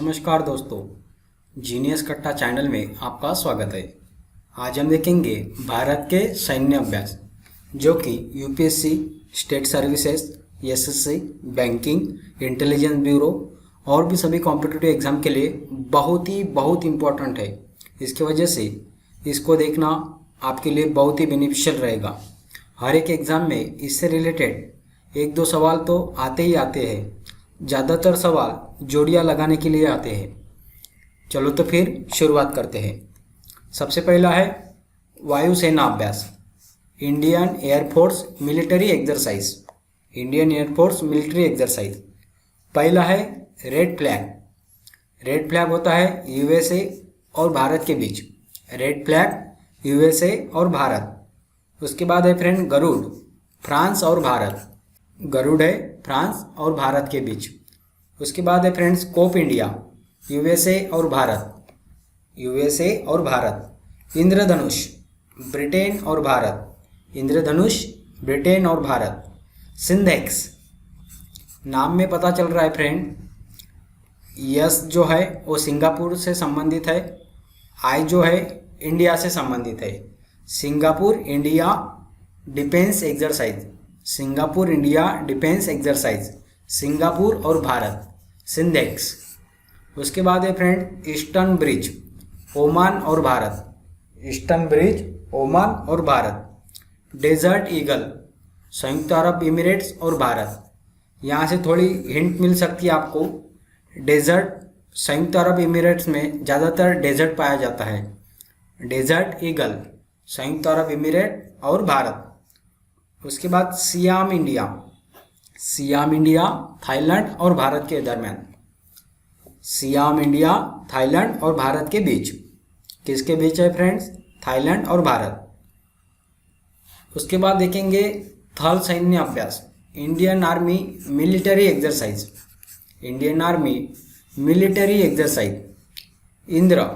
नमस्कार दोस्तों, जीनियस कट्टा चैनल में आपका स्वागत है। आज हम देखेंगे भारत के सैन्य अभ्यास जो कि UPSC, state services, SSC, banking, intelligence bureau और भी सभी कॉम्पिटिटिव एग्जाम के लिए बहुत इम्पोर्टेंट है। इसकी वजह से इसको देखना आपके लिए बहुत ही बेनिफिशियल रहेगा। हर एक एग्ज़ाम में इससे रिलेटेड एक दो सवाल तो आते ही आते हैं। ज़्यादातर सवाल जोड़ियाँ लगाने के लिए आते हैं। चलो तो फिर शुरुआत करते हैं। सबसे पहला है वायुसेना अभ्यास, Indian air force military exercise. Indian air force military exercise. पहला है रेड फ्लैग। रेड फ्लैग होता है यूएसए और भारत के बीच। रेड फ्लैग यूएसए और भारत। उसके बाद है फ्रेंड गरुड़, फ्रांस और भारत। गरुड़ है फ्रांस और भारत के बीच। उसके बाद है फ्रेंड्स कोप इंडिया, यूएसए और भारत। यूएसए और भारत। इंद्रधनुष, ब्रिटेन और भारत। इंद्रधनुष, ब्रिटेन और भारत। सिंधेक्स, नाम में पता चल रहा है फ्रेंड, यस जो है वो सिंगापुर से संबंधित है, आई जो है इंडिया से संबंधित है। Singapore India defence exercise. Singapore India defence exercise. Singapore और भारत, सिंधेक्स। उसके बाद है फ्रेंड ईस्टर्न ब्रिज, ओमान और भारत। ईस्टर्न ब्रिज, ओमान और भारत। डेजर्ट ईगल, संयुक्त अरब इमिरेट्स और भारत। यहाँ से थोड़ी हिंट मिल सकती है आपको। डेजर्ट, संयुक्त अरब इमिरेट्स में ज़्यादातर डेजर्ट पाया जाता है। डेजर्ट ईगल, संयुक्त अरब इमिरेट और भारत। उसके बाद SIAM India, SIAM India Thailand और भारत के दरमियान। सियाम इंडिया थाईलैंड और भारत के बीच। किसके बीच है फ्रेंड्स? थाईलैंड और भारत। उसके बाद देखेंगे थल सैन्य अभ्यास, Indian army military exercise. Indian army military exercise. Indra,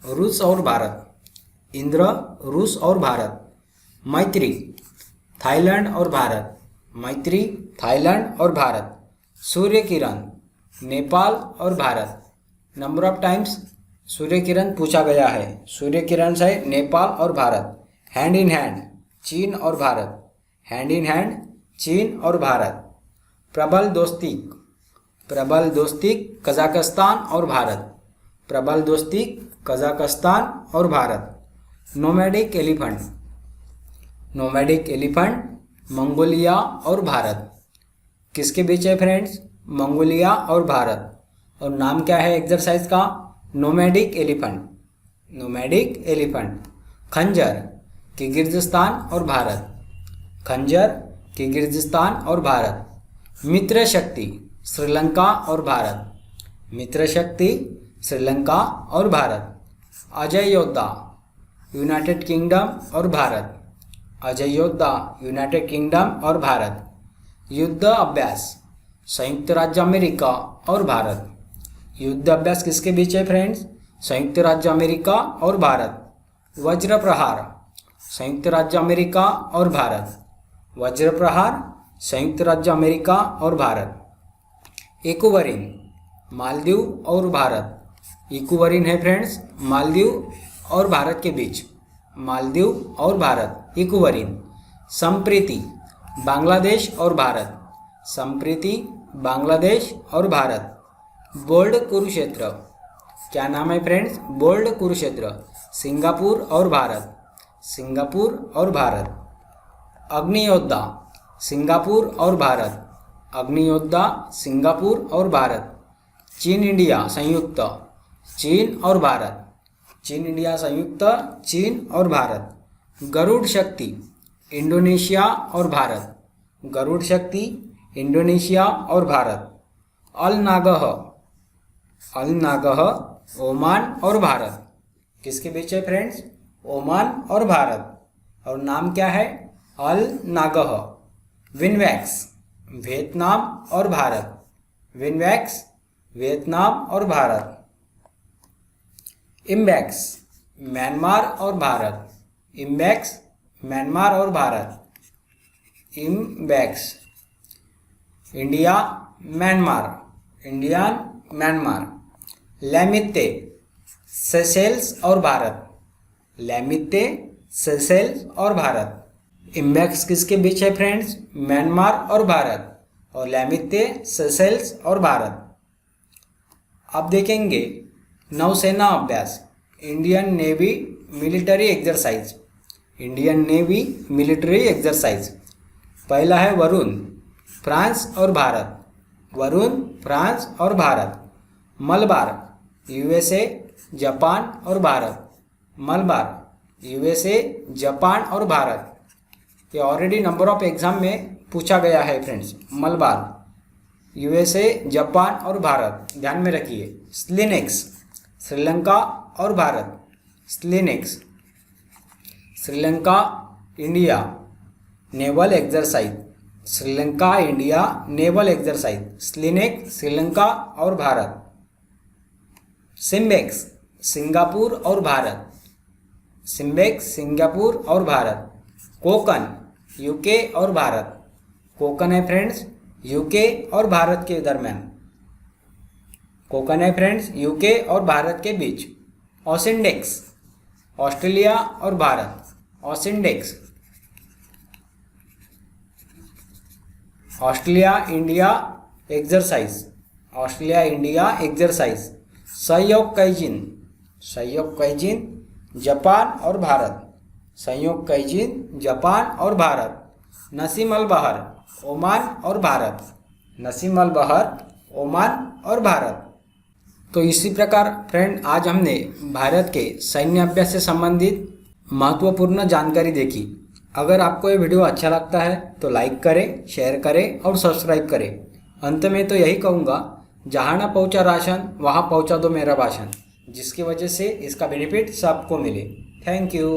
रूस और भारत। इंद्र, रूस और भारत। मैत्री, थाईलैंड और भारत। मैत्री, थाईलैंड और भारत। सूर्य किरण, नेपाल और Bharat. Number of times Surya Kiran पूछा गया है। सूर्य किरण से नेपाल और भारत। हैंड इन हैंड, चीन और भारत। हैंड इन हैंड, चीन और भारत। प्रबल दोस्ती, प्रबल दोस्ती कजाकिस्तान और भारत। प्रबल दोस्ती कजाकिस्तान और Bharat. Nomadic elephant, nomadic elephant Mongolia और भारत। किसके बीच है फ्रेंड्स? मंगोलिया और भारत। और नाम क्या है एक्सरसाइज का? Nomadic elephant. Nomadic elephant. खंजर, किर्गिज़स्तान और भारत। खंजर, किर्गिज़स्तान और भारत। मित्र शक्ति, श्रीलंका और भारत। मित्र शक्ति, श्रीलंका और भारत। अजय योद्धा, यूनाइटेड किंगडम और भारत। अजय योद्धा, यूनाइटेड किंगडम और भारत। युद्ध अभ्यास, संयुक्त राज्य अमेरिका और भारत। युद्ध अभ्यास किसके बीच है फ्रेंड्स? संयुक्त राज्य अमेरिका और भारत। वज्र प्रहार, संयुक्त राज्य अमेरिका और भारत। वज्र प्रहार, संयुक्त राज्य अमेरिका और भारत। इक्वेरिन, मालदीव और भारत। इक्वेरिन है फ्रेंड्स मालदीव और भारत के बीच। मालदीव और भारत, इक्वेरिन। संप्रीति, बांग्लादेश और भारत। संप्रीति, बांग्लादेश और भारत। बोल्ड कुरुक्षेत्र, क्या नाम है फ्रेंड्स? बोल्ड कुरुक्षेत्र, सिंगापुर और भारत। सिंगापुर और भारत। अग्नियोद्धा, सिंगापुर और भारत। अग्नियोद्धा, सिंगापुर और भारत। चीन इंडिया संयुक्त, चीन और भारत। चीन इंडिया संयुक्त, चीन और भारत। गरुड़ शक्ति, इंडोनेशिया और भारत। गरुड़ शक्ति, इंडोनेशिया और भारत। अल नागह, अल नागह ओमान और भारत। किसके बीच है फ्रेंड्स? ओमान और भारत। और नाम क्या है? अल नागह। विनवैक्स, वियतनाम और भारत। विनवैक्स, वियतनाम और भारत। इम्बैक्स, म्यांमार और भारत। इम्बैक्स, म्यांमार और Bharat. IMBEX, India Myanmar. India Myanmar. Lamitiye, Seychelles और भारत। लेमिते, सेशेल्स और भारत। इम्बैक्स किसके बीच है फ्रेंड्स? म्यांमार और भारत। और लेमिते, सेशेल्स और भारत। अब देखेंगे नौसेना अभ्यास, Indian navy military exercise. Indian navy military exercise. पहला है वरुण, फ्रांस और भारत। वरुण, फ्रांस और भारत। मलबार, यूएसए, जापान और भारत। मलबार, यूएसए, जापान और भारत। ये ऑलरेडी नंबर ऑफ एग्जाम में पूछा गया है फ्रेंड्स। मलबार, यूएसए, जापान और भारत, ध्यान में रखिए। स्लिनेक्स, श्रीलंका और Bharat. SLINEX, Sri Lanka, India, naval exercise. Sri Lanka, India, naval exercise. SLINEX, Sri Lanka और भारत। सिम्बेक्स, सिंगापुर और भारत। सिम्बेक्स, सिंगापुर और भारत। कोकन, यूके और भारत। कोकन है फ्रेंड्स यूके और भारत के दरमियान। कोकन है फ्रेंड्स यूके और भारत के बीच। ओसिंडेक्स, ऑस्ट्रेलिया और Bharat. AUSINDEX, Australia India exercise. Australia India exercise. Sahyog Kaijin, सहयोग कैजिन, जापान और भारत। सहयोग कैजिन, जापान और भारत। नसीम अल बहर, ओमान और भारत। नसीम अल बहर, ओमान और भारत। तो इसी प्रकार फ्रेंड आज हमने भारत के सैन्य अभ्यास से संबंधित महत्वपूर्ण जानकारी देखी। अगर आपको ये वीडियो अच्छा लगता है तो लाइक करें, शेयर करें और सब्सक्राइब करें। अंत में तो यही कहूँगा, जहाँ ना पहुँचा राशन वहाँ पहुँचा दो मेरा भाषण, जिसकी वजह से इसका बेनिफिट सबको मिले। Thank you.